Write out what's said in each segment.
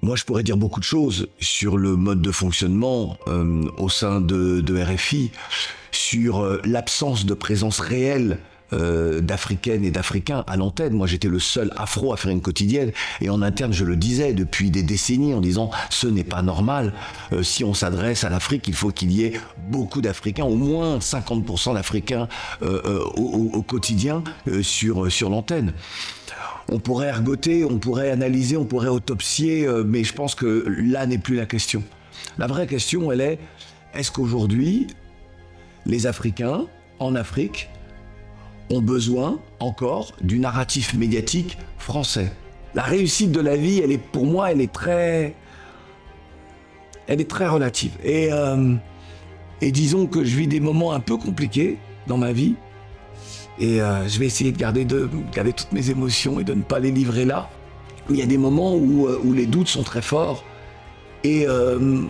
Moi, je pourrais dire beaucoup de choses sur le mode de fonctionnement au sein de RFI, sur l'absence de présence réelle d'Africaines et d'Africains à l'antenne. Moi, j'étais le seul afro à faire une quotidienne. Et en interne, je le disais depuis des décennies en disant « ce n'est pas normal. Si on s'adresse à l'Afrique, il faut qu'il y ait beaucoup d'Africains, au moins 50% d'Africains au quotidien sur l'antenne ». On pourrait ergoter, on pourrait analyser, on pourrait autopsier, mais je pense que là n'est plus la question. La vraie question, elle est, est-ce qu'aujourd'hui, les Africains, en Afrique, ont besoin encore du narratif médiatique français? La réussite de la vie, elle est, pour moi, elle est très relative. Et disons que je vis des moments un peu compliqués dans ma vie. Et je vais essayer de garder toutes mes émotions et de ne pas les livrer là. Il y a des moments où les doutes sont très forts et on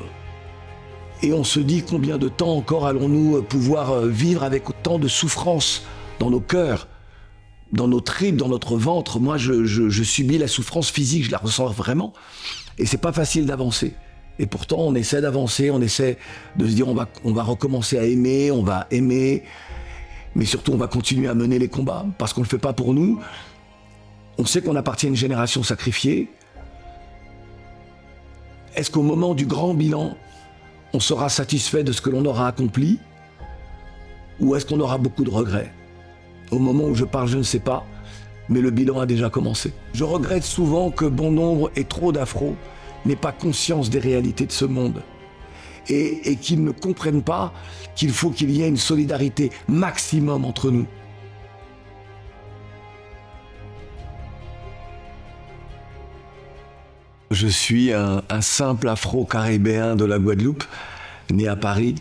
se dit combien de temps encore allons-nous pouvoir vivre avec autant de souffrance dans nos cœurs, dans nos tripes, dans notre ventre. Moi, je subis la souffrance physique, je la ressens vraiment. Et c'est pas facile d'avancer. Et pourtant, on essaie d'avancer, on essaie de se dire on va recommencer à aimer, on va aimer. Mais surtout, on va continuer à mener les combats, parce qu'on ne le fait pas pour nous. On sait qu'on appartient à une génération sacrifiée. Est-ce qu'au moment du grand bilan, on sera satisfait de ce que l'on aura accompli? Ou est-ce qu'on aura beaucoup de regrets? Au moment où je parle, je ne sais pas, mais le bilan a déjà commencé. Je regrette souvent que bon nombre et trop d'afros n'aient pas conscience des réalités de ce monde. Et qu'ils ne comprennent pas qu'il faut qu'il y ait une solidarité maximum entre nous. Je suis un simple afro-caribéen de la Guadeloupe, né à Paris,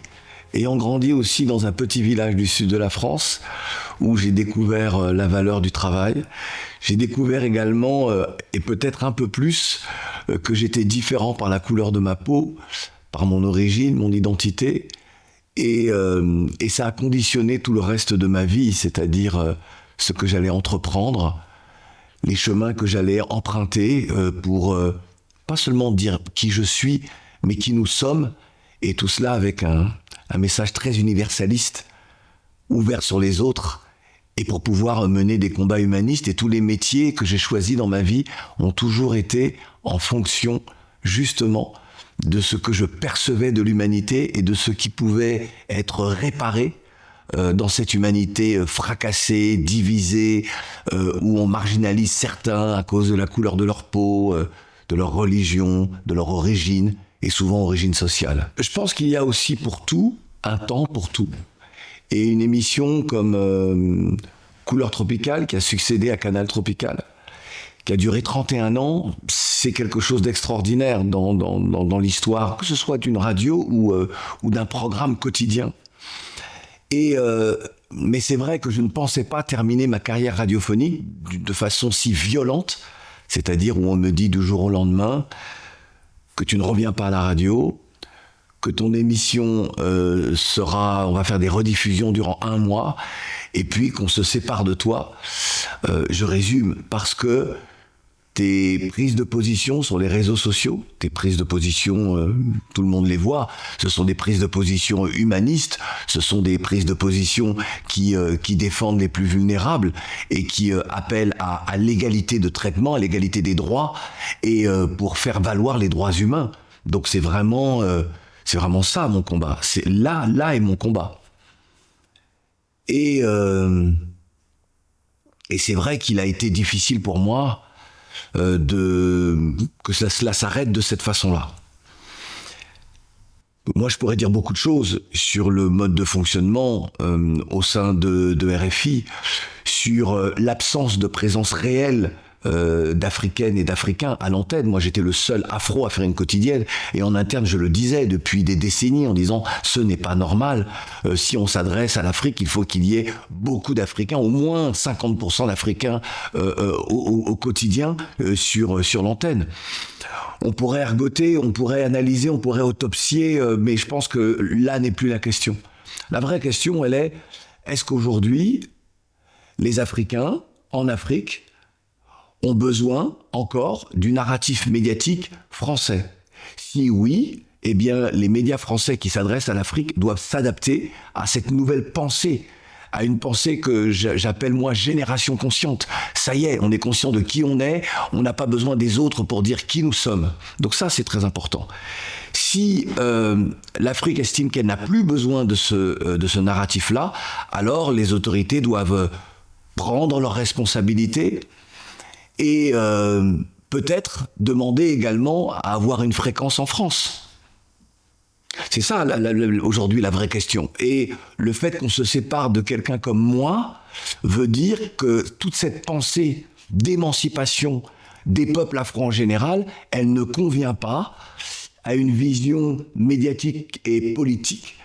ayant grandi aussi dans un petit village du sud de la France, où j'ai découvert la valeur du travail. J'ai découvert également, et peut-être un peu plus, que j'étais différent par la couleur de ma peau, par mon origine, mon identité, et ça a conditionné tout le reste de ma vie, c'est-à-dire ce que j'allais entreprendre, les chemins que j'allais emprunter pour pas seulement dire qui je suis, mais qui nous sommes, et tout cela avec un message très universaliste, ouvert sur les autres, et pour pouvoir mener des combats humanistes. Et tous les métiers que j'ai choisis dans ma vie ont toujours été en fonction, justement, de ce que je percevais de l'humanité et de ce qui pouvait être réparé dans cette humanité fracassée, divisée, où on marginalise certains à cause de la couleur de leur peau, de leur religion, de leur origine, et souvent origine sociale. Je pense qu'il y a aussi pour tout un temps pour tout. Et une émission comme Couleur Tropicale, qui a succédé à Canal Tropical, qui a duré 31 ans, c'est quelque chose d'extraordinaire dans l'histoire, que ce soit d'une radio ou d'un programme quotidien. Mais c'est vrai que je ne pensais pas terminer ma carrière radiophonique de façon si violente, c'est-à-dire où on me dit du jour au lendemain que tu ne reviens pas à la radio, que ton émission on va faire des rediffusions durant 1 mois, et puis qu'on se sépare de toi. Je résume, parce que tes prises de position sur les réseaux sociaux, tes prises de position, tout le monde les voit, ce sont des prises de position humanistes, ce sont des prises de position qui défendent les plus vulnérables et qui appellent à l'égalité de traitement, à l'égalité des droits, et pour faire valoir les droits humains. Donc c'est vraiment ça mon combat. C'est là est mon combat. Et c'est vrai qu'il a été difficile pour moi que cela s'arrête de cette façon-là. Moi, je pourrais dire beaucoup de choses sur le mode de fonctionnement au sein de RFI, sur l'absence de présence réelle d'Africaines et d'Africains à l'antenne. Moi, j'étais le seul afro à faire une quotidienne, et en interne, je le disais depuis des décennies en disant « ce n'est pas normal. Si on s'adresse à l'Afrique, il faut qu'il y ait beaucoup d'Africains, au moins 50% d'Africains au quotidien sur l'antenne ». On pourrait ergoter, on pourrait analyser, on pourrait autopsier, mais je pense que là n'est plus la question. La vraie question, elle est qu'aujourd'hui, les Africains, en Afrique, ont besoin encore du narratif médiatique français? Si oui, eh bien, les médias français qui s'adressent à l'Afrique doivent s'adapter à cette nouvelle pensée, à une pensée que j'appelle moi génération consciente. Ça y est, on est conscient de qui on est, on n'a pas besoin des autres pour dire qui nous sommes. Donc ça, c'est très important. Si l'Afrique estime qu'elle n'a plus besoin de ce narratif-là, alors les autorités doivent prendre leurs responsabilités et peut-être demander également à avoir une fréquence en France. C'est ça, aujourd'hui, la vraie question. Et le fait qu'on se sépare de quelqu'un comme moi veut dire que toute cette pensée d'émancipation des peuples afro en général, elle ne convient pas à une vision médiatique et politique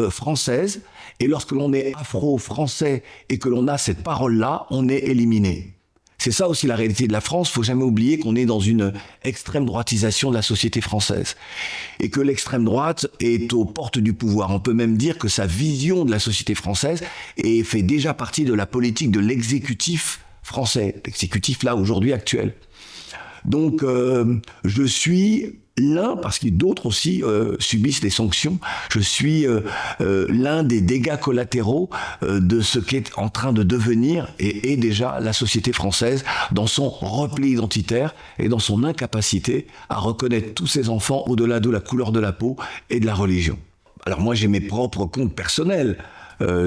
française. Et lorsque l'on est afro-français et que l'on a cette parole-là, on est éliminé. C'est ça aussi la réalité de la France. Il ne faut jamais oublier qu'on est dans une extrême droitisation de la société française. Et que l'extrême droite est aux portes du pouvoir. On peut même dire que sa vision de la société française fait déjà partie de la politique de l'exécutif français. L'exécutif là, aujourd'hui, actuel. Donc, je suis l'un, parce que d'autres aussi subissent les sanctions, je suis l'un des dégâts collatéraux de ce qu'est en train de devenir et est déjà la société française dans son repli identitaire et dans son incapacité à reconnaître tous ses enfants au-delà de la couleur de la peau et de la religion. Alors moi j'ai mes propres comptes personnels.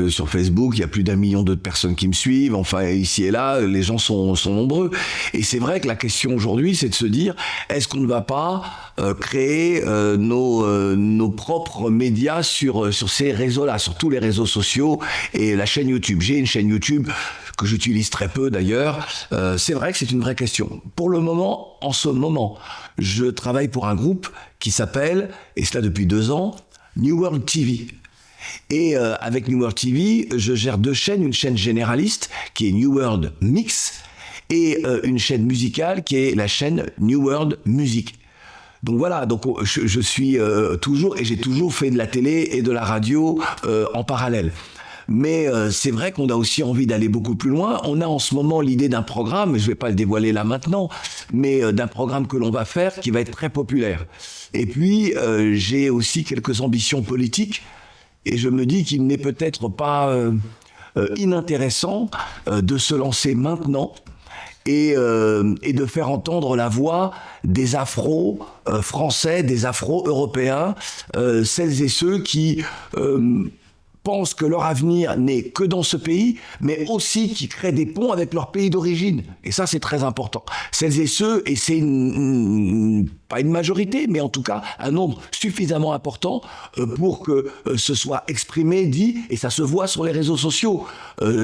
Sur Facebook, il y a plus d'1 million de personnes qui me suivent. Enfin, ici et là, les gens sont nombreux. Et c'est vrai que la question aujourd'hui, c'est de se dire, est-ce qu'on ne va pas créer nos propres médias sur ces réseaux-là, sur tous les réseaux sociaux et la chaîne YouTube. J'ai une chaîne YouTube que j'utilise très peu d'ailleurs. C'est vrai que c'est une vraie question. Pour le moment, en ce moment, je travaille pour un groupe qui s'appelle, et cela depuis 2 ans, New World TV. Et avec New World TV, je gère 2 chaînes, une chaîne généraliste qui est New World Mix et une chaîne musicale qui est la chaîne New World Music. Donc voilà, donc je suis toujours, et j'ai toujours fait de la télé et de la radio en parallèle. Mais c'est vrai qu'on a aussi envie d'aller beaucoup plus loin. On a en ce moment l'idée d'un programme, je ne vais pas le dévoiler là maintenant, mais d'un programme que l'on va faire qui va être très populaire. Et puis, j'ai aussi quelques ambitions politiques. Et je me dis qu'il n'est peut-être pas inintéressant de se lancer maintenant et de faire entendre la voix des afro-français, des afro-européens, celles et ceux qui pensent que leur avenir n'est que dans ce pays, mais aussi qui créent des ponts avec leur pays d'origine. Et ça, c'est très important. Celles et ceux, et c'est pas une majorité, mais en tout cas un nombre suffisamment important pour que ce soit exprimé, dit, et ça se voit sur les réseaux sociaux.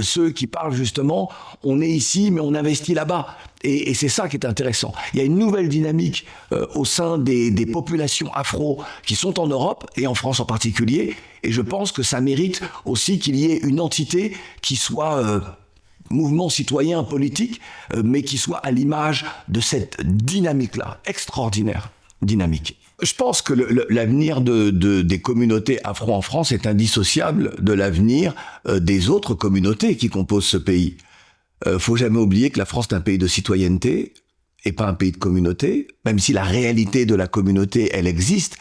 Ceux qui parlent justement, on est ici, mais on investit là-bas. Et c'est ça qui est intéressant. Il y a une nouvelle dynamique au sein des populations afro qui sont en Europe, et en France en particulier, et je pense que ça mérite aussi qu'il y ait une entité qui soit mouvement citoyen politique, mais qui soit à l'image de cette dynamique-là, extraordinaire dynamique. Je pense que l'avenir des communautés afro en France est indissociable de l'avenir des autres communautés qui composent ce pays. Faut jamais oublier que la France est un pays de citoyenneté et pas un pays de communauté, même si la réalité de la communauté, elle existe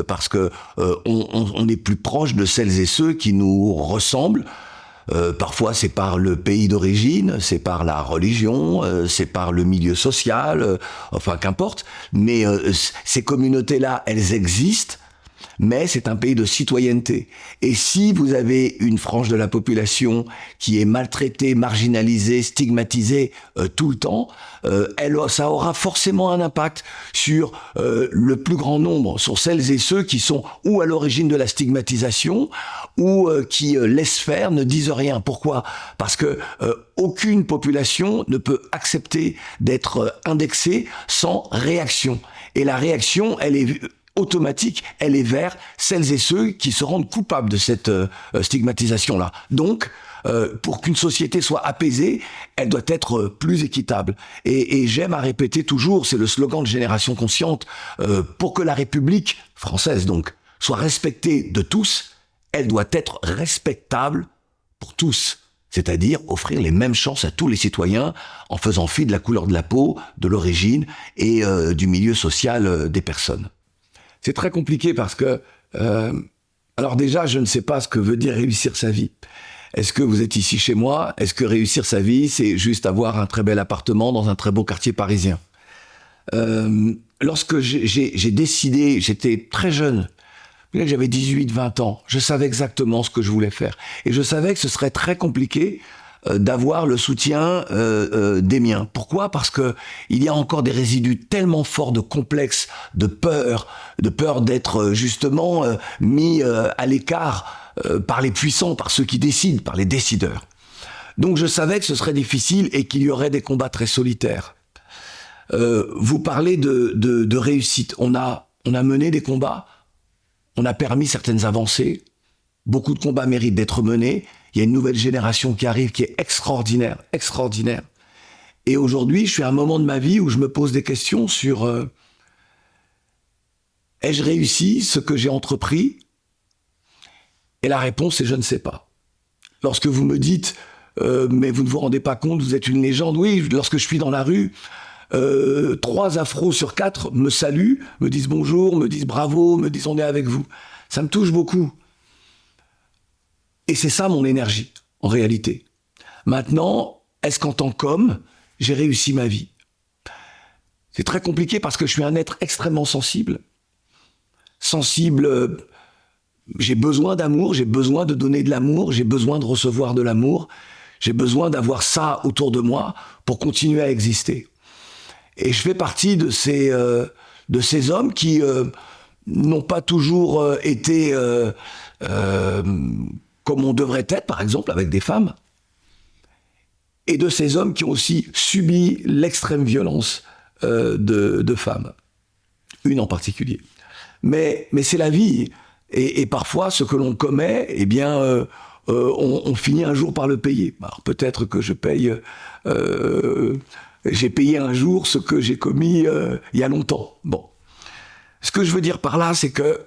parce que on est plus proche de celles et ceux qui nous ressemblent. Parfois c'est par le pays d'origine, c'est par la religion, c'est par le milieu social, enfin qu'importe, mais ces communautés-là, elles existent, mais c'est un pays de citoyenneté. Et si vous avez une frange de la population qui est maltraitée, marginalisée, stigmatisée tout le temps, ça aura forcément un impact sur le plus grand nombre, sur celles et ceux qui sont ou à l'origine de la stigmatisation, ou qui laissent faire, ne disent rien. Pourquoi ? Parce que aucune population ne peut accepter d'être indexée sans réaction. Et la réaction, elle est automatique, elle est vers celles et ceux qui se rendent coupables de cette stigmatisation-là. Donc, pour qu'une société soit apaisée, elle doit être plus équitable. Et j'aime à répéter toujours, c'est le slogan de Génération Consciente, pour que la République française, donc, soit respectée de tous, elle doit être respectable pour tous. C'est-à-dire offrir les mêmes chances à tous les citoyens en faisant fi de la couleur de la peau, de l'origine et du milieu social des personnes. C'est très compliqué parce que, alors déjà, je ne sais pas ce que veut dire réussir sa vie. Est-ce que vous êtes ici chez moi? Est-ce que réussir sa vie, c'est juste avoir un très bel appartement dans un très beau quartier parisien? Lorsque j'ai décidé, j'étais très jeune, j'avais 18-20 ans, je savais exactement ce que je voulais faire. Et je savais que ce serait très compliqué d'avoir le soutien des miens. Pourquoi? Parce que il y a encore des résidus tellement forts de complexes, de peur d'être justement mis à l'écart par les puissants, par ceux qui décident, par les décideurs. Donc je savais que ce serait difficile et qu'il y aurait des combats très solitaires. Vous parlez de réussite. On a mené des combats, on a permis certaines avancées, beaucoup de combats méritent d'être menés, il y a une nouvelle génération qui arrive qui est extraordinaire, extraordinaire. Et aujourd'hui, je suis à un moment de ma vie où je me pose des questions sur ai-je réussi ce que j'ai entrepris? Et la réponse est je ne sais pas. Lorsque vous me dites mais vous ne vous rendez pas compte, vous êtes une légende, oui, lorsque je suis dans la rue, 3 afros sur 4 me saluent, me disent bonjour, me disent bravo, me disent on est avec vous. Ça me touche beaucoup. Et c'est ça mon énergie, en réalité. Maintenant, est-ce qu'en tant qu'homme, j'ai réussi ma vie? C'est très compliqué parce que je suis un être extrêmement sensible. Sensible, j'ai besoin d'amour, j'ai besoin de donner de l'amour, j'ai besoin de recevoir de l'amour, j'ai besoin d'avoir ça autour de moi pour continuer à exister. Et je fais partie de ces hommes qui n'ont pas toujours été comme on devrait être, par exemple, avec des femmes. Et de ces hommes qui ont aussi subi l'extrême violence de femmes. Une en particulier. Mais c'est la vie. Et parfois, ce que l'on commet, eh bien, on finit un jour par le payer. Alors peut-être que je paye... j'ai payé un jour ce que j'ai commis il y a longtemps. Bon. Ce que je veux dire par là, c'est que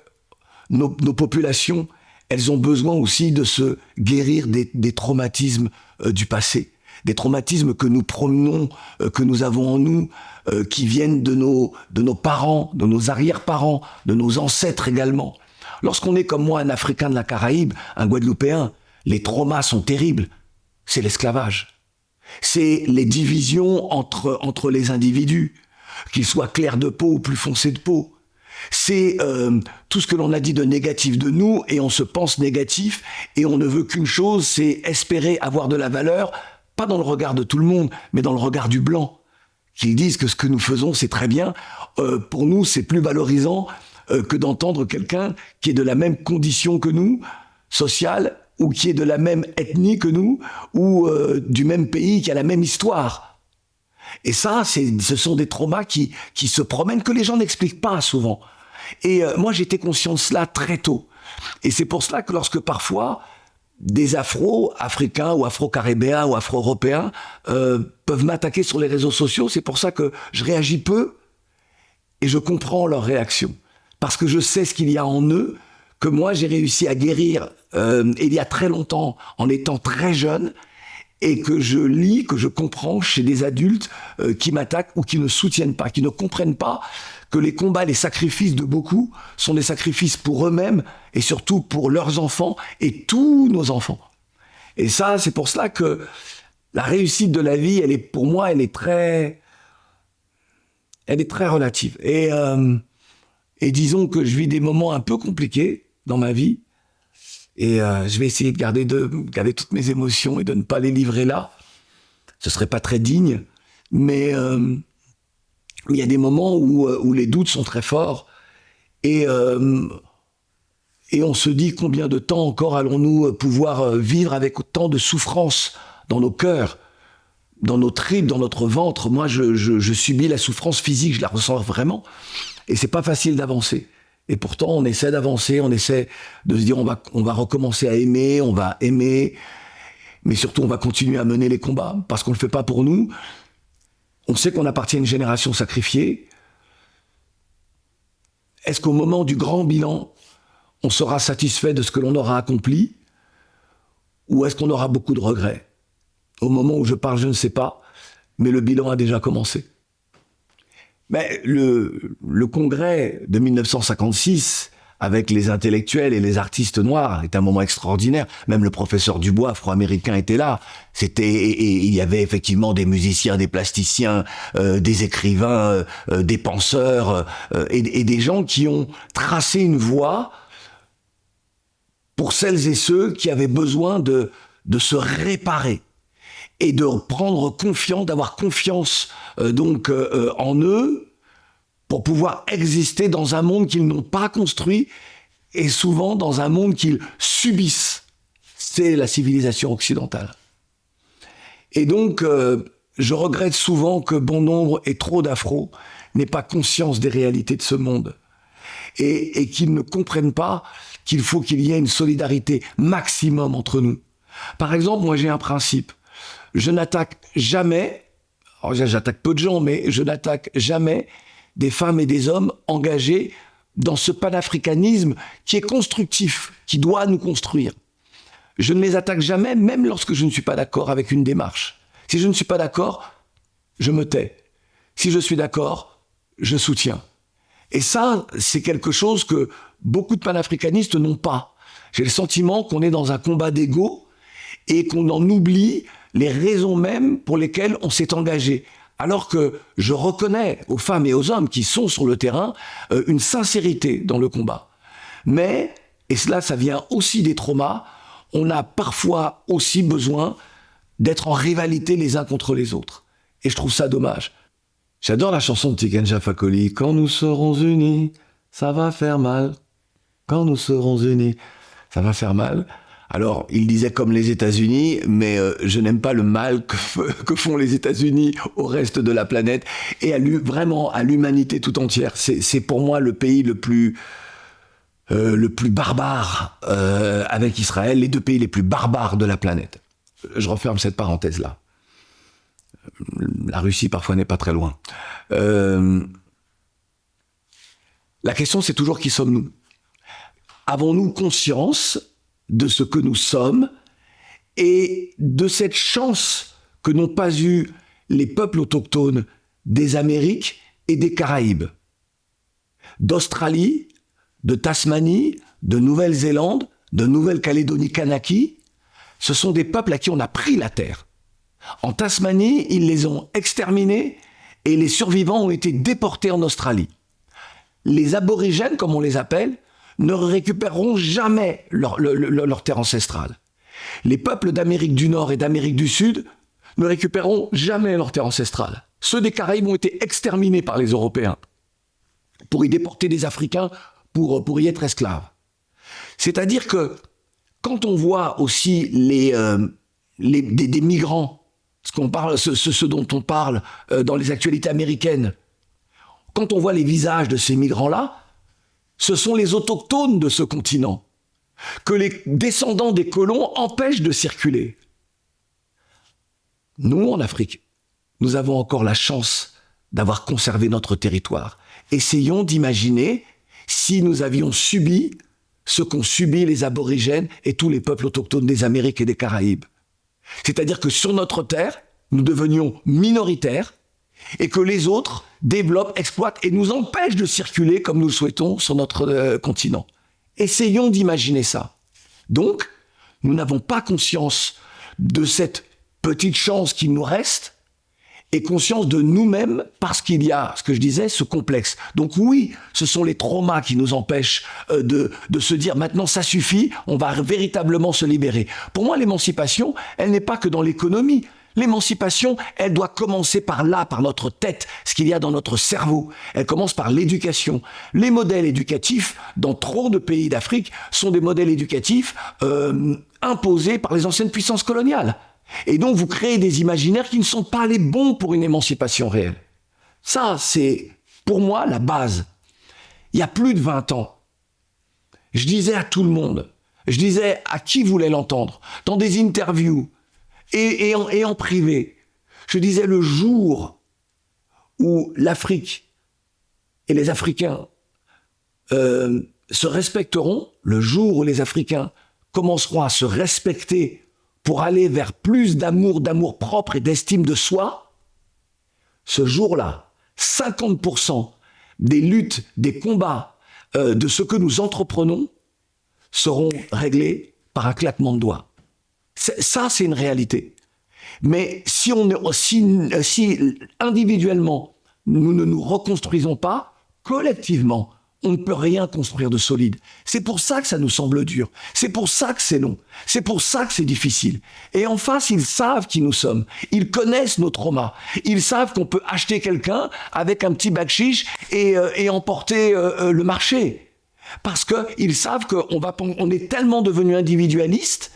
nos populations, elles ont besoin aussi de se guérir des traumatismes du passé. Des traumatismes que nous promenons, que nous avons en nous, qui viennent de nos parents, de nos arrière-parents, de nos ancêtres également. Lorsqu'on est comme moi un Africain de la Caraïbe, un Guadeloupéen, les traumas sont terribles. C'est l'esclavage. C'est les divisions entre les individus, qu'ils soient clairs de peau ou plus foncés de peau. C'est tout ce que l'on a dit de négatif de nous, et on se pense négatif, et on ne veut qu'une chose, c'est espérer avoir de la valeur, pas dans le regard de tout le monde, mais dans le regard du blanc. Qu'ils disent que ce que nous faisons, c'est très bien. Pour nous, c'est plus valorisant que d'entendre quelqu'un qui est de la même condition que nous, sociale, ou qui est de la même ethnie que nous, ou du même pays, qui a la même histoire. Et ça, ce sont des traumas qui se promènent, que les gens n'expliquent pas souvent. Et moi, j'étais conscient de cela très tôt. Et c'est pour cela que lorsque parfois, des afro-africains ou afro-caribéens ou afro-européens peuvent m'attaquer sur les réseaux sociaux, c'est pour ça que je réagis peu et je comprends leur réaction. Parce que je sais ce qu'il y a en eux, que moi j'ai réussi à guérir il y a très longtemps, en étant très jeune, et que je lis, que je comprends chez des adultes qui m'attaquent ou qui ne soutiennent pas, qui ne comprennent pas que les combats, les sacrifices de beaucoup sont des sacrifices pour eux-mêmes et surtout pour leurs enfants et tous nos enfants. Et ça, c'est pour cela que la réussite de la vie, elle est, pour moi, elle est très relative. Et disons que je vis des moments un peu compliqués dans ma vie. Et je vais essayer de garder toutes mes émotions et de ne pas les livrer là. Ce serait pas très digne, mais il y a des moments où les doutes sont très forts et on se dit combien de temps encore allons-nous pouvoir vivre avec autant de souffrance dans nos cœurs, dans nos tripes, dans notre ventre. Moi, je subis la souffrance physique, je la ressens vraiment, et c'est pas facile d'avancer. Et pourtant, on essaie d'avancer, on essaie de se dire on va recommencer à aimer, on va aimer, mais surtout on va continuer à mener les combats, parce qu'on ne le fait pas pour nous. On sait qu'on appartient à une génération sacrifiée. Est-ce qu'au moment du grand bilan, on sera satisfait de ce que l'on aura accompli, ou est-ce qu'on aura beaucoup de regrets? Au moment où je parle, je ne sais pas, mais le bilan a déjà commencé. Mais le congrès de 1956, avec les intellectuels et les artistes noirs, est un moment extraordinaire. Même le professeur Dubois, afro-américain, était là. Et il y avait effectivement des musiciens, des plasticiens, des écrivains, des penseurs, et des gens qui ont tracé une voie pour celles et ceux qui avaient besoin de se réparer et de prendre confiance, d'avoir confiance en eux pour pouvoir exister dans un monde qu'ils n'ont pas construit et souvent dans un monde qu'ils subissent. C'est la civilisation occidentale. Et donc, je regrette souvent que bon nombre et trop d'afros n'aient pas conscience des réalités de ce monde et qu'ils ne comprennent pas qu'il faut qu'il y ait une solidarité maximum entre nous. Par exemple, moi j'ai un principe. Je n'attaque jamais, alors j'attaque peu de gens, mais je n'attaque jamais des femmes et des hommes engagés dans ce panafricanisme qui est constructif, qui doit nous construire. Je ne les attaque jamais, même lorsque je ne suis pas d'accord avec une démarche. Si je ne suis pas d'accord, je me tais. Si je suis d'accord, je soutiens. Et ça, c'est quelque chose que beaucoup de panafricanistes n'ont pas. J'ai le sentiment qu'on est dans un combat d'ego et qu'on en oublie les raisons mêmes pour lesquelles on s'est engagé. Alors que je reconnais aux femmes et aux hommes qui sont sur le terrain une sincérité dans le combat. Mais, et cela, ça vient aussi des traumas, on a parfois aussi besoin d'être en rivalité les uns contre les autres. Et je trouve ça dommage. J'adore la chanson de Tiken Jah Fakoly. Quand nous serons unis, ça va faire mal. Quand nous serons unis, ça va faire mal. Alors, il disait comme les États-Unis, mais je n'aime pas le mal que font les États-Unis au reste de la planète et vraiment à l'humanité tout entière. C'est pour moi le pays le plus barbare avec Israël, les deux pays les plus barbares de la planète. Je referme cette parenthèse-là. La Russie, parfois, n'est pas très loin. La question, c'est toujours qui sommes-nous ? Avons-nous conscience de ce que nous sommes et de cette chance que n'ont pas eu les peuples autochtones des Amériques et des Caraïbes, d'Australie, de Tasmanie, de Nouvelle-Zélande, de Nouvelle-Calédonie Kanaki. Ce sont des peuples à qui on a pris la terre. En Tasmanie, ils les ont exterminés et les survivants ont été déportés en Australie. Les aborigènes, comme on les appelle, ne récupéreront jamais leur terre ancestrale. Les peuples d'Amérique du Nord et d'Amérique du Sud ne récupéreront jamais leur terre ancestrale. Ceux des Caraïbes ont été exterminés par les Européens pour y déporter des Africains pour y être esclaves. C'est-à-dire que quand on voit aussi des migrants, ce dont on parle dans les actualités américaines, quand on voit les visages de ces migrants-là, ce sont les autochtones de ce continent que les descendants des colons empêchent de circuler. Nous, en Afrique, nous avons encore la chance d'avoir conservé notre territoire. Essayons d'imaginer si nous avions subi ce qu'ont subi les aborigènes et tous les peuples autochtones des Amériques et des Caraïbes. C'est-à-dire que sur notre terre, nous devenions minoritaires et que les autres développent, exploitent et nous empêchent de circuler comme nous le souhaitons sur notre continent. Essayons d'imaginer ça. Donc, nous n'avons pas conscience de cette petite chance qu'il nous reste et conscience de nous-mêmes parce qu'il y a, ce que je disais, ce complexe. Donc oui, ce sont les traumas qui nous empêchent de se dire maintenant ça suffit, on va véritablement se libérer. Pour moi, l'émancipation, elle n'est pas que dans l'économie. L'émancipation, elle doit commencer par là, par notre tête, ce qu'il y a dans notre cerveau. Elle commence par l'éducation. Les modèles éducatifs, dans trop de pays d'Afrique, sont des modèles éducatifs imposés par les anciennes puissances coloniales. Et donc, vous créez des imaginaires qui ne sont pas les bons pour une émancipation réelle. Ça, c'est, pour moi, la base. Il y a plus de 20 ans, je disais à tout le monde, je disais à qui voulait l'entendre, dans des interviews, et en privé, je disais le jour où l'Afrique et les Africains se respecteront, le jour où les Africains commenceront à se respecter pour aller vers plus d'amour propre et d'estime de soi, ce jour-là, 50% des luttes, des combats, de ce que nous entreprenons seront réglés par un claquement de doigts. Ça, c'est une réalité. Mais si individuellement, nous ne nous reconstruisons pas, collectivement, on ne peut rien construire de solide. C'est pour ça que ça nous semble dur. C'est pour ça que c'est long. C'est pour ça que c'est difficile. Et en face, ils savent qui nous sommes. Ils connaissent nos traumas. Ils savent qu'on peut acheter quelqu'un avec un petit bakshish et emporter le marché. Parce qu'ils savent qu'on est tellement devenu individualiste.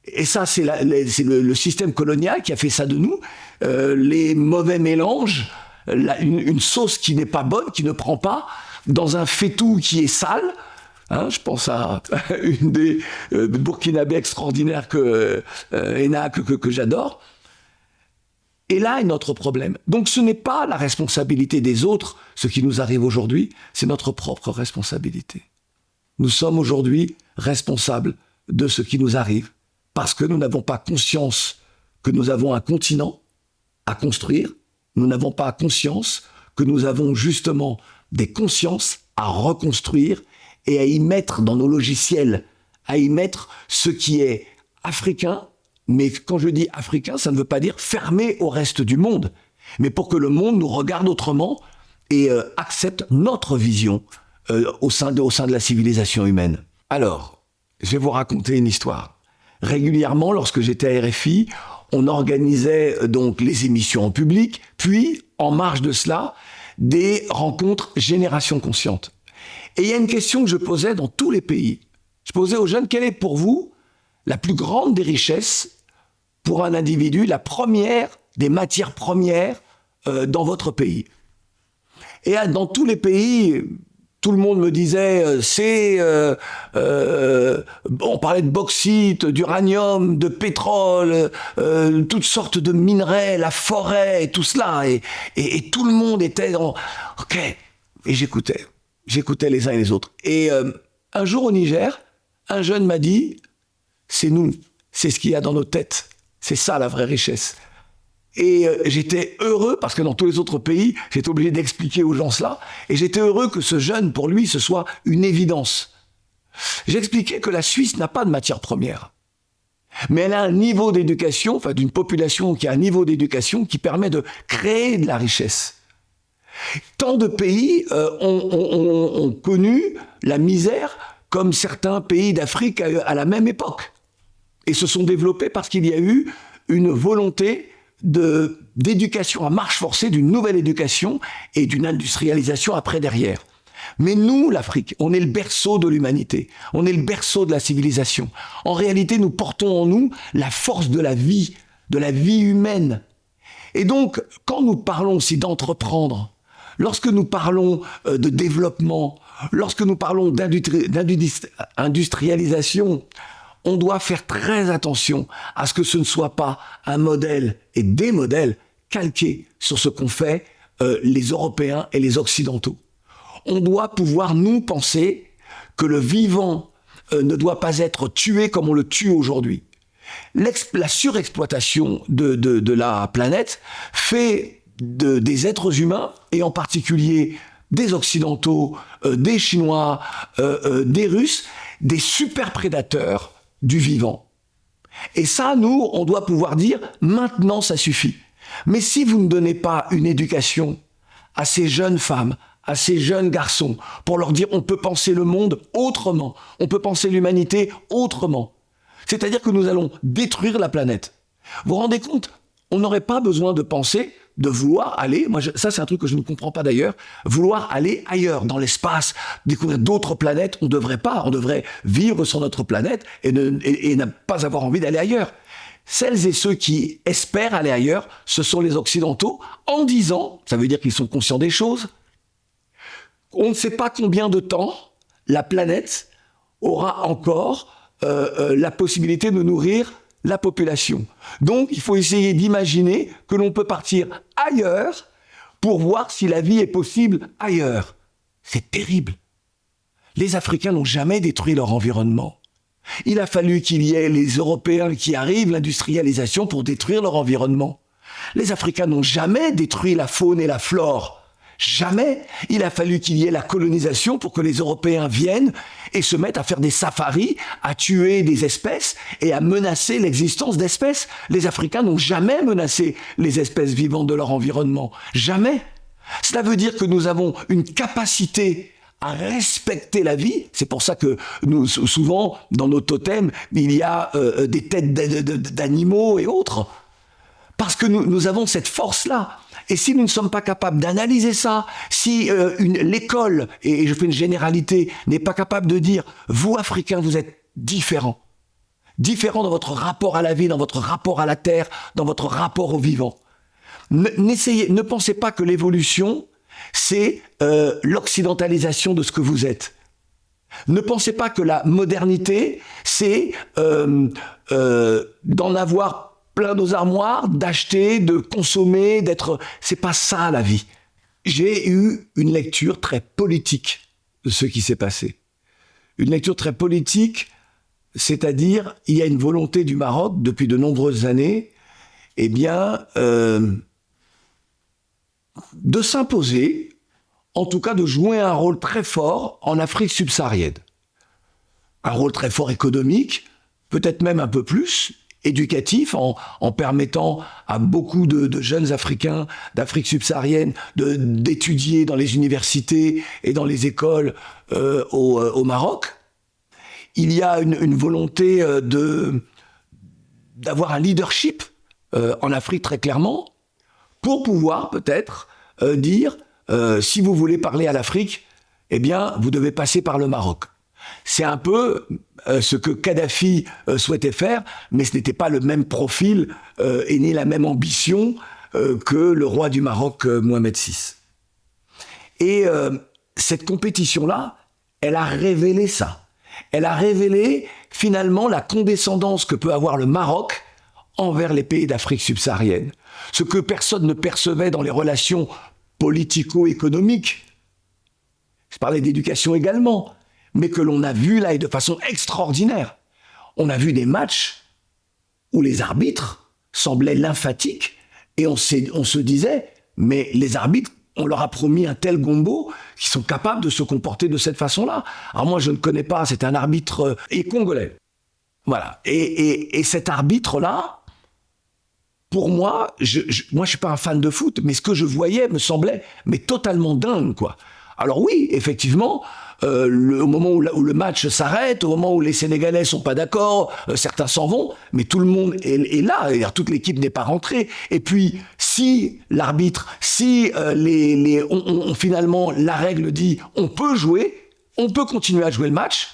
Et ça, c'est le système colonial qui a fait ça de nous. Les mauvais mélanges, une sauce qui n'est pas bonne, qui ne prend pas, dans un faitout qui est sale. Hein, je pense à une des burkinabés extraordinaires que j'adore. Et là est notre problème. Donc ce n'est pas la responsabilité des autres, ce qui nous arrive aujourd'hui, c'est notre propre responsabilité. Nous sommes aujourd'hui responsables de ce qui nous arrive, parce que nous n'avons pas conscience que nous avons un continent à construire, nous n'avons pas conscience que nous avons justement des consciences à reconstruire et à y mettre dans nos logiciels, à y mettre ce qui est africain, mais quand je dis africain, ça ne veut pas dire fermé au reste du monde, mais pour que le monde nous regarde autrement et accepte notre vision au sein de la civilisation humaine. Alors, je vais vous raconter une histoire. Régulièrement, lorsque j'étais à RFI, on organisait donc les émissions en public, puis, en marge de cela, des rencontres génération consciente. Et il y a une question que je posais dans tous les pays. Je posais aux jeunes, quelle est pour vous la plus grande des richesses pour un individu, la première des matières premières dans votre pays? Et dans tous les pays, tout le monde me disait, on parlait de bauxite, d'uranium, de pétrole, toutes sortes de minerais, la forêt, et tout cela. Et tout le monde était dans... OK. Et j'écoutais les uns et les autres. Et un jour au Niger, un jeune m'a dit, c'est nous, c'est ce qu'il y a dans nos têtes. C'est ça la vraie richesse. Et j'étais heureux, parce que dans tous les autres pays, j'étais obligé d'expliquer aux gens cela, et j'étais heureux que ce jeune, pour lui, ce soit une évidence. J'expliquais que la Suisse n'a pas de matière première, mais elle a un niveau d'éducation, enfin d'une population qui a un niveau d'éducation qui permet de créer de la richesse. Tant de pays ont connu la misère comme certains pays d'Afrique à la même époque, et se sont développés parce qu'il y a eu une volonté d'éducation à marche forcée, d'une nouvelle éducation et d'une industrialisation après derrière. Mais nous, l'Afrique, on est le berceau de l'humanité, on est le berceau de la civilisation. En réalité, nous portons en nous la force de la vie humaine. Et donc, quand nous parlons aussi d'entreprendre, lorsque nous parlons de développement, lorsque nous parlons d'industrialisation, on doit faire très attention à ce que ce ne soit pas un modèle et des modèles calqués sur ce qu'ont fait les Européens et les Occidentaux. On doit pouvoir, nous, penser que le vivant ne doit pas être tué comme on le tue aujourd'hui. La surexploitation de la planète fait des êtres humains, et en particulier des Occidentaux, des Chinois, des Russes, des super prédateurs du vivant. Et ça, nous, on doit pouvoir dire, maintenant ça suffit. Mais si vous ne donnez pas une éducation à ces jeunes femmes, à ces jeunes garçons, pour leur dire on peut penser le monde autrement, on peut penser l'humanité autrement, c'est-à-dire que nous allons détruire la planète. Vous vous rendez compte? On n'aurait pas besoin de penser, de vouloir aller, ça c'est un truc que je ne comprends pas d'ailleurs, vouloir aller ailleurs, dans l'espace, découvrir d'autres planètes. On devrait vivre sur notre planète et ne pas avoir envie d'aller ailleurs. Celles et ceux qui espèrent aller ailleurs, ce sont les Occidentaux, en disant, ça veut dire qu'ils sont conscients des choses, on ne sait pas combien de temps la planète aura encore la possibilité de nourrir la population. Donc, il faut essayer d'imaginer que l'on peut partir ailleurs pour voir si la vie est possible ailleurs. C'est terrible. Les Africains n'ont jamais détruit leur environnement. Il a fallu qu'il y ait les Européens qui arrivent, l'industrialisation, pour détruire leur environnement. Les Africains n'ont jamais détruit la faune et la flore. Jamais. Il a fallu qu'il y ait la colonisation pour que les Européens viennent et se mettent à faire des safaris, à tuer des espèces et à menacer l'existence d'espèces. Les Africains n'ont jamais menacé les espèces vivantes de leur environnement. Jamais. Cela veut dire que nous avons une capacité à respecter la vie. C'est pour ça que nous, souvent, dans nos totems, il y a des têtes d'animaux et autres. Parce que nous avons cette force-là. Et si nous ne sommes pas capables d'analyser ça, si l'école, et je fais une généralité, n'est pas capable de dire, vous, Africains, vous êtes différents. Différents dans votre rapport à la vie, dans votre rapport à la terre, dans votre rapport au vivant. Ne pensez pas que l'évolution, c'est l'occidentalisation de ce que vous êtes. Ne pensez pas que la modernité, c'est d'en avoir plein nos armoires, d'acheter, de consommer, d'être... C'est pas ça la vie. J'ai eu une lecture très politique de ce qui s'est passé. Une lecture très politique, c'est-à-dire il y a une volonté du Maroc depuis de nombreuses années, eh bien, de s'imposer, en tout cas de jouer un rôle très fort en Afrique subsaharienne. Un rôle très fort économique, peut-être même un peu plus, éducatif, en permettant à beaucoup de jeunes Africains d'Afrique subsaharienne d'étudier dans les universités et dans les écoles au Maroc. Il y a une volonté d'avoir un leadership en Afrique très clairement, pour pouvoir peut-être dire, si vous voulez parler à l'Afrique, eh bien, vous devez passer par le Maroc. C'est un peu ce que Kadhafi souhaitait faire, mais ce n'était pas le même profil et ni la même ambition que le roi du Maroc, Mohamed VI. Et cette compétition-là, elle a révélé ça. Elle a révélé finalement la condescendance que peut avoir le Maroc envers les pays d'Afrique subsaharienne. Ce que personne ne percevait dans les relations politico-économiques. Je parlais d'éducation également, mais que l'on a vu là et de façon extraordinaire. On a vu des matchs où les arbitres semblaient lymphatiques et on se disait, mais les arbitres, on leur a promis un tel gombo qu'ils sont capables de se comporter de cette façon-là. Alors moi, je ne connais pas, c'est un arbitre congolais. Voilà. Et cet arbitre-là, pour moi, moi, je suis pas un fan de foot, mais ce que je voyais me semblait mais totalement dingue, quoi. Alors oui, effectivement, au moment où le match s'arrête, au moment où les Sénégalais sont pas d'accord, certains s'en vont, mais tout le monde est là, et toute l'équipe n'est pas rentrée. Et puis, si l'arbitre, si finalement la règle dit on peut jouer, on peut continuer à jouer le match,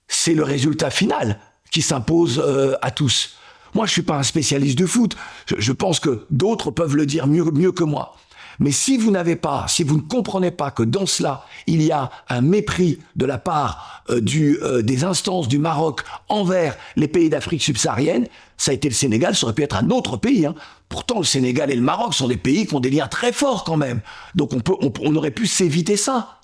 c'est le résultat final qui s'impose à tous. Moi, je suis pas un spécialiste de foot. Je pense que d'autres peuvent le dire mieux que moi. Mais si vous ne comprenez pas que dans cela, il y a un mépris de la part des instances du Maroc envers les pays d'Afrique subsaharienne, ça a été le Sénégal, ça aurait pu être un autre pays. Hein. Pourtant, le Sénégal et le Maroc sont des pays qui ont des liens très forts quand même. Donc on aurait pu s'éviter ça.